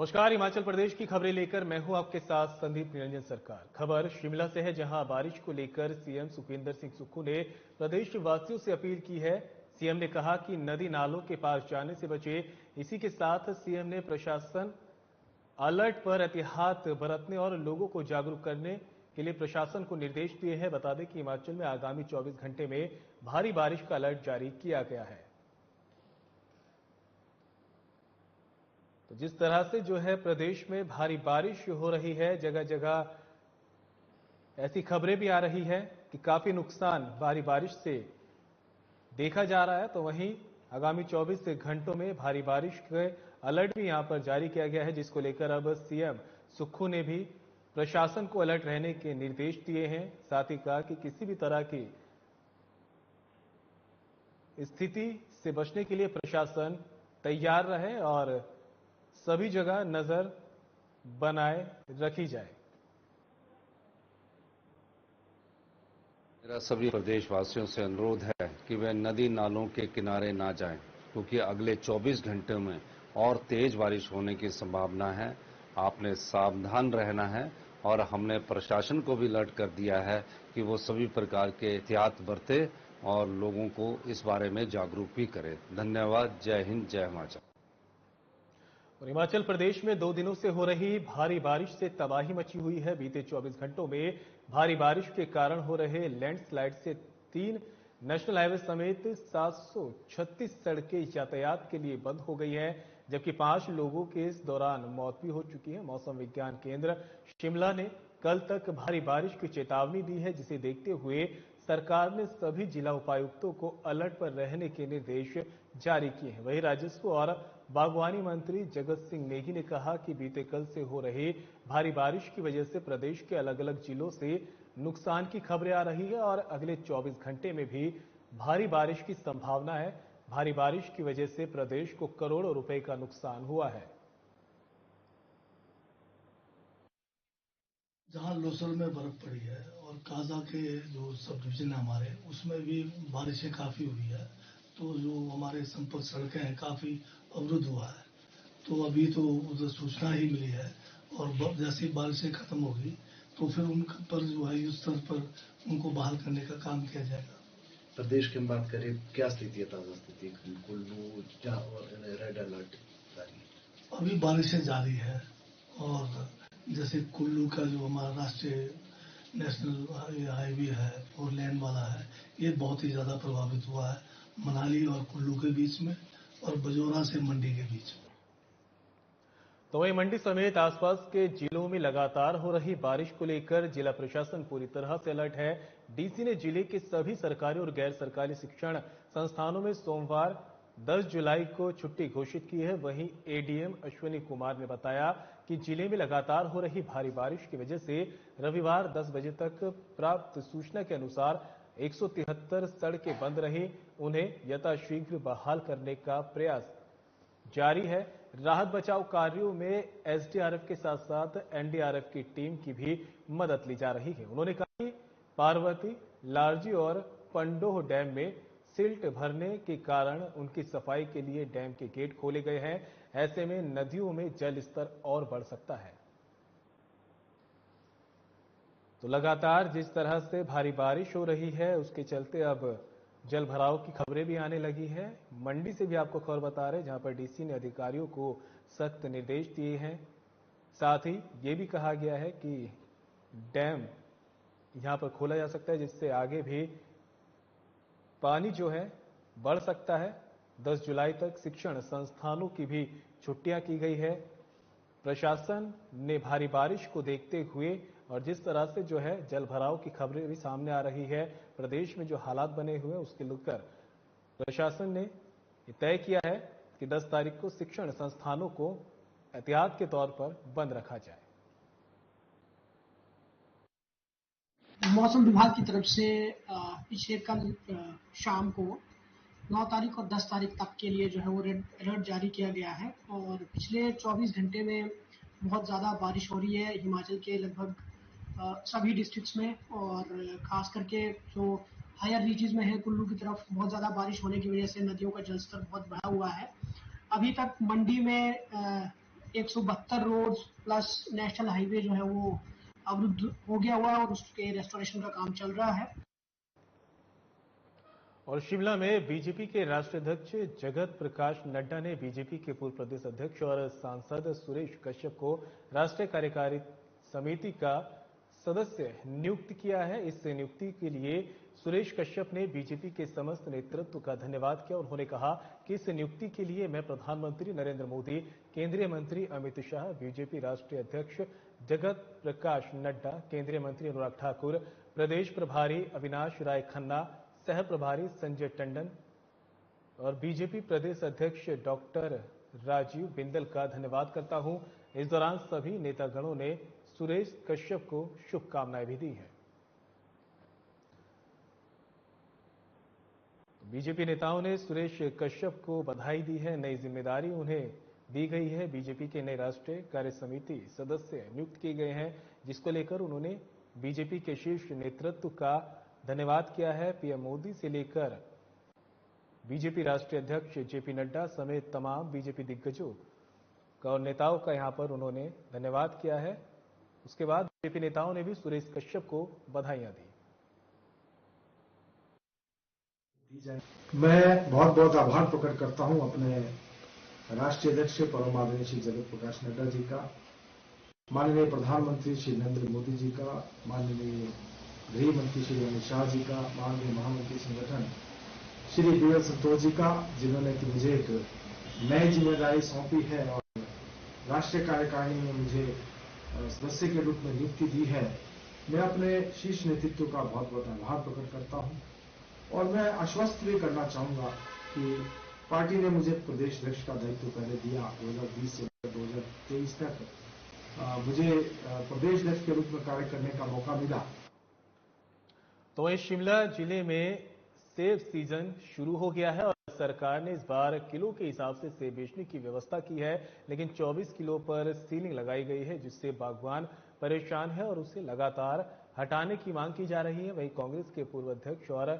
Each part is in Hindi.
नमस्कार। हिमाचल प्रदेश की खबरें लेकर मैं हूं आपके साथ संदीप निरंजन सरकार। खबर शिमला से है, जहां बारिश को लेकर सीएम सुखविंदर सिंह सुक्खू ने प्रदेश वासियों से अपील की है। सीएम ने कहा कि नदी नालों के पास जाने से बचे। इसी के साथ सीएम ने प्रशासन अलर्ट पर एहतियात बरतने और लोगों को जागरूक करने के लिए प्रशासन को निर्देश दिए हैं। बता दें कि हिमाचल में आगामी 24 घंटे में भारी बारिश का अलर्ट जारी किया गया है। तो जिस तरह से जो है प्रदेश में भारी बारिश हो रही है, जगह जगह ऐसी खबरें भी आ रही है कि काफी नुकसान भारी बारिश से देखा जा रहा है। तो वहीं आगामी 24 घंटों में भारी बारिश के अलर्ट भी यहां पर जारी किया गया है, जिसको लेकर अब सीएम सुक्खू ने भी प्रशासन को अलर्ट रहने के निर्देश दिए हैं। साथ ही कहा कि किसी भी तरह की स्थिति से बचने के लिए प्रशासन तैयार रहे और सभी जगह नजर बनाए रखी जाए। मेरा सभी प्रदेशवासियों से अनुरोध है कि वे नदी नालों के किनारे ना जाएं, क्योंकि अगले 24 घंटे में और तेज बारिश होने की संभावना है। आपने सावधान रहना है और हमने प्रशासन को भी अलर्ट कर दिया है कि वो सभी प्रकार के एहतियात बरते और लोगों को इस बारे में जागरूक भी करें। धन्यवाद। जय हिंद, जय हिमाचल। और हिमाचल प्रदेश में 2 दिनों से हो रही भारी बारिश से तबाही मची हुई है। बीते 24 घंटों में भारी बारिश के कारण हो रहे लैंडस्लाइड से 3 नेशनल हाईवे समेत 736 सड़कें यातायात के लिए बंद हो गई हैं, जबकि 5 लोगों की इस दौरान मौत भी हो चुकी है। मौसम विज्ञान केंद्र शिमला ने कल तक भारी बारिश की चेतावनी दी है, जिसे देखते हुए सरकार ने सभी जिला उपायुक्तों को अलर्ट पर रहने के निर्देश जारी किए हैं। वहीं राजस्व और बागवानी मंत्री जगत सिंह नेगी ने कहा कि बीते कल से हो रही भारी बारिश की वजह से प्रदेश के अलग अलग जिलों से नुकसान की खबरें आ रही है और अगले 24 घंटे में भी भारी बारिश की संभावना है। भारी बारिश की वजह से प्रदेश को करोड़ों रुपए का नुकसान हुआ है। जहाँ लोसर में बर्फ पड़ी है और काजा के जो सब डिवीजन है हमारे, उसमें भी बारिशें काफी हुई है, तो जो हमारे संपर्क सड़कें हैं काफी अवरुद्ध हुआ है। तो अभी तो उधर सूचना ही मिली है और जैसे ही बारिशें खत्म होगी तो फिर उन पर जो है युद्ध स्तर पर उनको बहाल करने का काम किया जाएगा। प्रदेश की बात करें, क्या स्थिति है, ताजा स्थिति कुल्लू जहाँ रेड अलर्ट जारी है? अभी बारिशें जारी है और जैसे कुल्लू का जो हमारा राष्ट्रीय नेशनल हाईवे है, 4 लेन वाला है, ये बहुत ही ज्यादा प्रभावित हुआ है मनाली और कुल्लू के बीच में और बजोरा से मंडी के बीच में। तो वहीं मंडी समेत आसपास के जिलों में लगातार हो रही बारिश को लेकर जिला प्रशासन पूरी तरह से अलर्ट है। डीसी ने जिले के सभी सरकारी और गैर सरकारी शिक्षण संस्थानों में सोमवार 10 जुलाई को छुट्टी घोषित की है। वहीं एडीएम अश्विनी कुमार ने बताया कि जिले में लगातार हो रही भारी बारिश की वजह से रविवार 10 बजे तक प्राप्त सूचना के अनुसार 173 सड़कें बंद रही। उन्हें यथाशीघ्र बहाल करने का प्रयास जारी है। राहत बचाव कार्यों में एसडीआरएफ के साथ साथ एनडीआरएफ की टीम की भी मदद ली जा रही है। उन्होंने कहा कि पार्वती, लारजी और पंडोह डैम में सिल्ट भरने के कारण उनकी सफाई के लिए डैम के गेट खोले गए हैं। ऐसे में नदियों में जल स्तर और बढ़ सकता है। तो लगातार जिस तरह से भारी बारिश हो रही है, उसके चलते अब जल भराव की खबरें भी आने लगी है। मंडी से भी आपको खबर बता रहे हैं, जहां पर डीसी ने अधिकारियों को सख्त निर्देश दिए हैं। साथ ही ये भी कहा गया है कि डैम यहां पर खोला जा सकता है, जिससे आगे भी पानी जो है बढ़ सकता है। 10 जुलाई तक शिक्षण संस्थानों की भी छुट्टियां की गई है। प्रशासन ने भारी बारिश को देखते हुए और जिस तरह से जो है जल भराव की खबरें भी सामने आ रही है, प्रदेश में जो हालात बने हुए हैं उसके लेकर प्रशासन ने तय किया है कि 10 तारीख को शिक्षण संस्थानों को एहतियात के तौर पर बंद रखा जाए। मौसम विभाग की तरफ से पिछले कल शाम को 9 तारीख और 10 तारीख तक के लिए जो है वो रेड अलर्ट जारी किया गया है और पिछले 24 घंटे में बहुत ज़्यादा बारिश हो रही है हिमाचल के लगभग सभी डिस्ट्रिक्ट्स में और खास करके जो हायर रीचेज में है कुल्लू की तरफ बहुत ज़्यादा बारिश होने की वजह से नदियों का जलस्तर बहुत बढ़ा हुआ है। अभी तक मंडी में 172 रोड प्लस नेशनल हाईवे जो है वो अवरुद्ध हो गया हुआ है और उसके रेस्टोरेशन का काम चल रहा है। और शिमला में बीजेपी के राष्ट्रीय अध्यक्ष जगत प्रकाश नड्डा ने बीजेपी के पूर्व प्रदेश अध्यक्ष और सांसद सुरेश कश्यप को राष्ट्रीय कार्यकारी समिति का सदस्य नियुक्त किया है। इस नियुक्ति के लिए सुरेश कश्यप ने बीजेपी के समस्त नेतृत्व का धन्यवाद किया। उन्होंने कहा कि इस नियुक्ति के लिए मैं प्रधानमंत्री नरेंद्र मोदी, केंद्रीय मंत्री अमित शाह, बीजेपी राष्ट्रीय अध्यक्ष जगत प्रकाश नड्डा, केंद्रीय मंत्री अनुराग ठाकुर, प्रदेश प्रभारी अविनाश राय खन्ना, सह प्रभारी संजय टंडन और बीजेपी प्रदेश अध्यक्ष डॉक्टर राजीव बिंदल का धन्यवाद करता हूं। इस दौरान सभी नेतागणों ने सुरेश कश्यप को शुभकामनाएं भी दी हैं। बीजेपी नेताओं ने सुरेश कश्यप को बधाई दी है। नई जिम्मेदारी उन्हें दी गई है। बीजेपी के नए राष्ट्रीय कार्य समिति सदस्य नियुक्त किए गए हैं, जिसको लेकर उन्होंने बीजेपी के शीर्ष नेतृत्व का धन्यवाद किया है। पीएम मोदी से लेकर बीजेपी राष्ट्रीय अध्यक्ष जेपी नड्डा समेत तमाम बीजेपी दिग्गजों का और नेताओं का यहां पर उन्होंने धन्यवाद किया है। उसके बाद बीजेपी नेताओं ने भी सुरेश कश्यप को बधाइयां दी। मैं बहुत बहुत आभार प्रकट करता हूं अपने राष्ट्रीय अध्यक्ष परम आदरणीय श्री जगत प्रकाश नड्डा जी का, माननीय प्रधानमंत्री श्री नरेंद्र मोदी जी का, माननीय गृह मंत्री श्री अमित शाह जी का, माननीय महामंत्री संगठन श्री बीएल संतोष जी का, जिन्होंने कि मुझे एक नई जिम्मेदारी सौंपी है और राष्ट्रीय कार्यकारिणी में मुझे सदस्य के रूप में नियुक्ति दी है। मैं अपने शीर्ष नेतृत्व का बहुत बहुत आभार प्रकट करता हूं और मैं आश्वस्त भी करना चाहूंगा कि पार्टी ने मुझे प्रदेश अध्यक्ष का दायित्व पहले दिया 2020 से 2023 तक मुझे प्रदेश अध्यक्ष के रूप में कार्य करने का मौका मिला। तो वहीं शिमला जिले में सेब सीजन शुरू हो गया है और सरकार ने इस बार किलो के हिसाब से सेब बेचने की व्यवस्था की है, लेकिन 24 किलो पर सीलिंग लगाई गई है, जिससे बागवान परेशान है और उसे लगातार हटाने की मांग की जा रही है। वहीं कांग्रेस के पूर्व अध्यक्ष और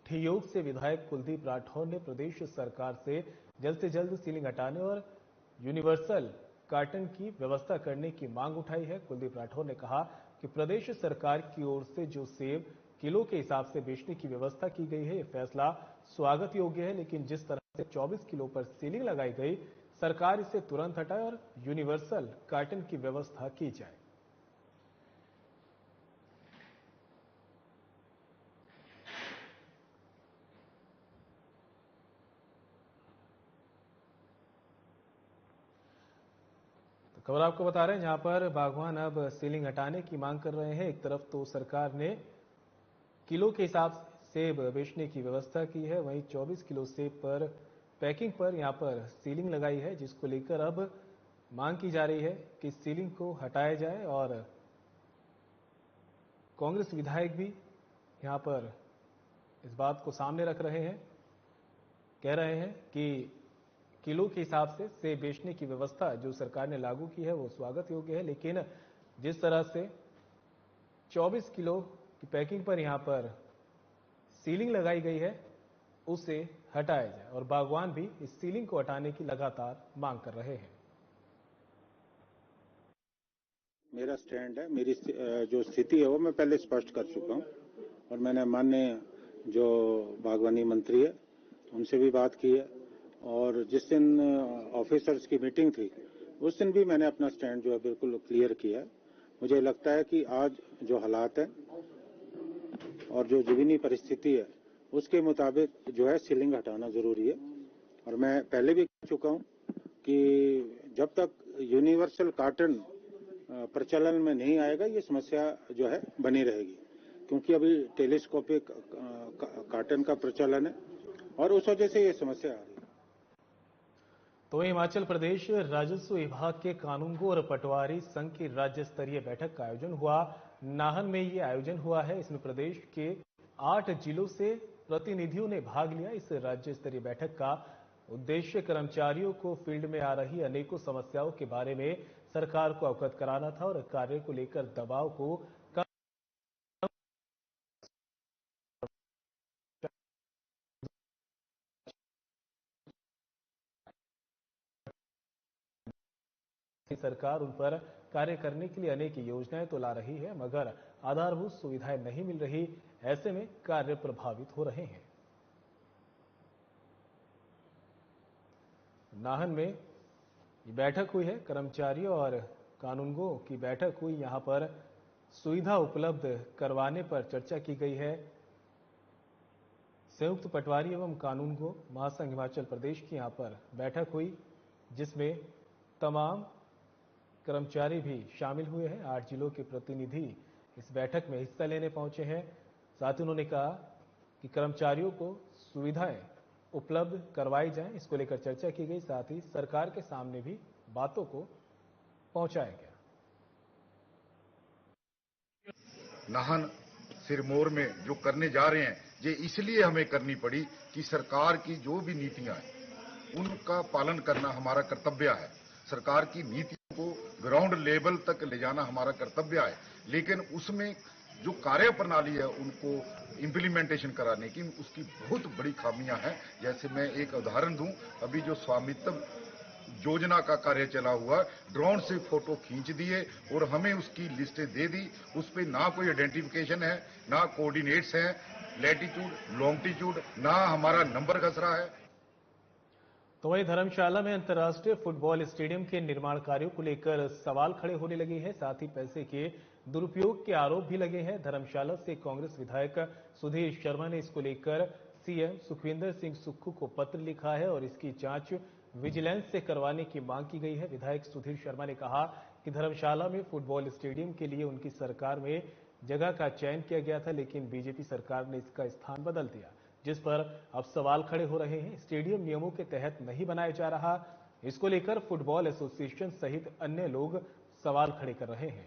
ठियोग से विधायक कुलदीप राठौर ने प्रदेश सरकार से जल्द सीलिंग हटाने और यूनिवर्सल कार्टन की व्यवस्था करने की मांग उठाई है। कुलदीप राठौर ने कहा कि प्रदेश सरकार की ओर से जो सेब किलो के हिसाब से बेचने की व्यवस्था की गई है, यह फैसला स्वागत योग्य है, लेकिन जिस तरह से 24 किलो पर सीलिंग लगाई गई, सरकार इसे तुरंत हटाए और यूनिवर्सल कार्टन की व्यवस्था की जाए। खबर आपको बता रहे हैं, जहां पर बागवान अब सीलिंग हटाने की मांग कर रहे हैं। एक तरफ तो सरकार ने किलो के हिसाब से सेब बेचने की व्यवस्था की है, वहीं 24 किलो सेब पर पैकिंग पर यहां पर सीलिंग लगाई है, जिसको लेकर अब मांग की जा रही है कि सीलिंग को हटाया जाए। और कांग्रेस विधायक भी यहां पर इस बात को सामने रख रहे हैं, कह रहे हैं कि किलो के हिसाब से सेब बेचने की व्यवस्था जो सरकार ने लागू की है वो स्वागत योग्य है, लेकिन जिस तरह से 24 किलो की पैकिंग पर यहां पर सीलिंग लगाई गई है उसे हटाया जाए। और बागवान भी इस सीलिंग को हटाने की लगातार मांग कर रहे हैं। मेरा स्टैंड है, मेरी जो स्थिति है वो मैं पहले स्पष्ट कर चुका हूं और मैंने माननीय जो बागवानी मंत्री है उनसे भी बात की है और जिस दिन ऑफिसर्स की मीटिंग थी उस दिन भी मैंने अपना स्टैंड जो है बिल्कुल क्लियर किया है। मुझे लगता है कि आज जो हालात है और जो जमीनी परिस्थिति है उसके मुताबिक जो है सीलिंग हटाना जरूरी है और मैं पहले भी कह चुका हूं कि जब तक यूनिवर्सल कार्टन प्रचलन में नहीं आएगा ये समस्या जो है बनी रहेगी, क्योंकि अभी टेलीस्कोपिक कार्टन का प्रचलन है और उस वजह से ये समस्या आ रही है। तो हिमाचल प्रदेश राजस्व विभाग के कानूनगो और पटवारी संघ की राज्य स्तरीय बैठक का आयोजन हुआ। नाहन में ये आयोजन हुआ है। इसमें प्रदेश के 8 जिलों से प्रतिनिधियों ने भाग लिया। इस राज्य स्तरीय बैठक का उद्देश्य कर्मचारियों को फील्ड में आ रही अनेकों समस्याओं के बारे में सरकार को अवगत कराना था और कार्य को लेकर दबाव को सरकार उन पर कार्य करने के लिए अनेक योजनाएं तो ला रही है, मगर आधारभूत सुविधाएं नहीं मिल रही। ऐसे में कार्य प्रभावित हो रहे हैं। नाहन में बैठक हुई है, कर्मचारियों और कानूनगों की बैठक हुई। यहां पर सुविधा उपलब्ध करवाने पर चर्चा की गई है। संयुक्त पटवारी एवं कानूनगो महासंघ हिमाचल प्रदेश की यहां पर बैठक हुई, जिसमें तमाम कर्मचारी भी शामिल हुए हैं। 8 जिलों के प्रतिनिधि इस बैठक में हिस्सा लेने पहुंचे हैं। साथ ही उन्होंने कहा कि कर्मचारियों को सुविधाएं उपलब्ध करवाई जाएं, इसको लेकर चर्चा की गई। साथ ही सरकार के सामने भी बातों को पहुंचाया गया। नाहन सिरमौर में जो करने जा रहे हैं, ये इसलिए हमें करनी पड़ी कि सरकार की जो भी नीतियां हैं उनका पालन करना हमारा कर्तव्य है। सरकार की नीतियों को ग्राउंड लेवल तक ले जाना हमारा कर्तव्य है, लेकिन उसमें जो कार्य प्रणाली है उनको इम्प्लीमेंटेशन कराने की उसकी बहुत बड़ी खामियां हैं। जैसे मैं एक उदाहरण दूं, अभी जो स्वामित्व योजना का कार्य चला हुआ, ड्रोन से फोटो खींच दिए और हमें उसकी लिस्टें दे दी। उस पर ना कोई आइडेंटिफिकेशन है, ना कोऑर्डिनेट्स हैं, लैटिट्यूड लॉन्गिट्यूड, ना हमारा नंबर खस रहा है। तो वहीं धर्मशाला में अंतर्राष्ट्रीय फुटबॉल स्टेडियम के निर्माण कार्यों को लेकर सवाल खड़े होने लगे हैं। साथ ही पैसे के दुरुपयोग के आरोप भी लगे हैं। धर्मशाला से कांग्रेस विधायक सुधीर शर्मा ने इसको लेकर सीएम सुखविंदर सिंह सुक्खू को पत्र लिखा है और इसकी जांच विजिलेंस से करवाने की मांग की गई है। विधायक सुधीर शर्मा ने कहा कि धर्मशाला में फुटबॉल स्टेडियम के लिए उनकी सरकार में जगह का चयन किया गया था, लेकिन बीजेपी सरकार ने इसका स्थान बदल दिया, जिस पर अब सवाल खड़े हो रहे हैं। स्टेडियम नियमों के तहत नहीं बनाया जा रहा, इसको लेकर फुटबॉल एसोसिएशन सहित अन्य लोग सवाल खड़े कर रहे हैं।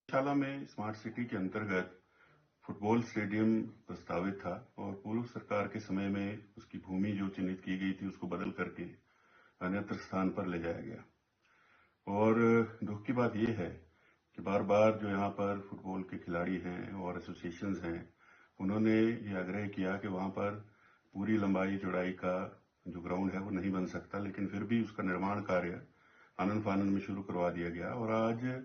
धर्मशाला में स्मार्ट सिटी के अंतर्गत फुटबॉल स्टेडियम प्रस्तावित था और पूर्व सरकार के समय में उसकी भूमि जो चिन्हित की गई थी उसको बदल करके अन्यत्र स्थान पर ले जाया गया। और दुख की बात यह है कि बार बार जो यहाँ पर फुटबॉल के खिलाड़ी हैं और एसोसिएशंस हैं, उन्होंने ये आग्रह किया कि वहाँ पर पूरी लंबाई चौड़ाई का जो ग्राउंड है वो नहीं बन सकता, लेकिन फिर भी उसका निर्माण कार्य आनन फानन में शुरू करवा दिया गया। और आज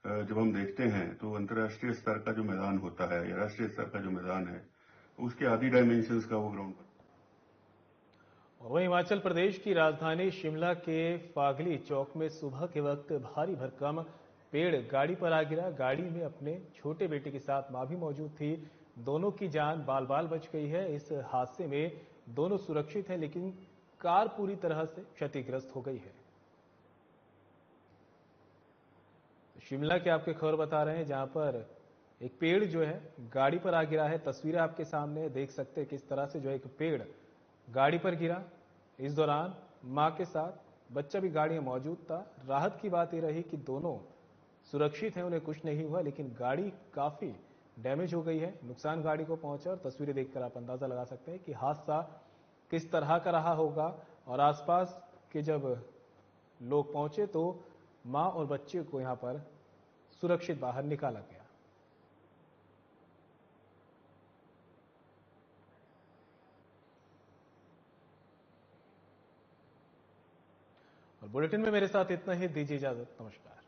जब हम देखते हैं तो अंतर्राष्ट्रीय स्तर का जो मैदान होता है या राष्ट्रीय स्तर का जो मैदान है, उसके आधी डायमेंशंस का वो ग्राउंड और वहीं हिमाचल प्रदेश की राजधानी शिमला के फागली चौक में सुबह के वक्त भारी भरकम पेड़ गाड़ी पर आ गिरा। गाड़ी में अपने छोटे बेटे के साथ मां भी मौजूद थी। दोनों की जान बाल बाल बच गई है। इस हादसे में दोनों सुरक्षित हैं, लेकिन कार पूरी तरह से क्षतिग्रस्त हो गई है। शिमला के आपके खबर बता रहे हैं, जहां पर एक पेड़ जो है गाड़ी पर आ गिरा है। तस्वीरें आपके सामने देख सकते हैं किस तरह से जो एक पेड़ गाड़ी पर गिरा। इस दौरान मां के साथ बच्चा भी गाड़ी में मौजूद था। राहत की बात यह रही कि दोनों सुरक्षित हैं, उन्हें कुछ नहीं हुआ, लेकिन गाड़ी काफी डैमेज हो गई है, नुकसान गाड़ी को पहुंचा। और तस्वीरें देखकर आप अंदाजा लगा सकते हैं कि हादसा किस तरह का रहा होगा। और आसपास के जब लोग पहुंचे तो मां और बच्चे को यहां पर सुरक्षित बाहर निकाला गया। और बुलेटिन में मेरे साथ इतना ही। दीजिए इजाजत, नमस्कार।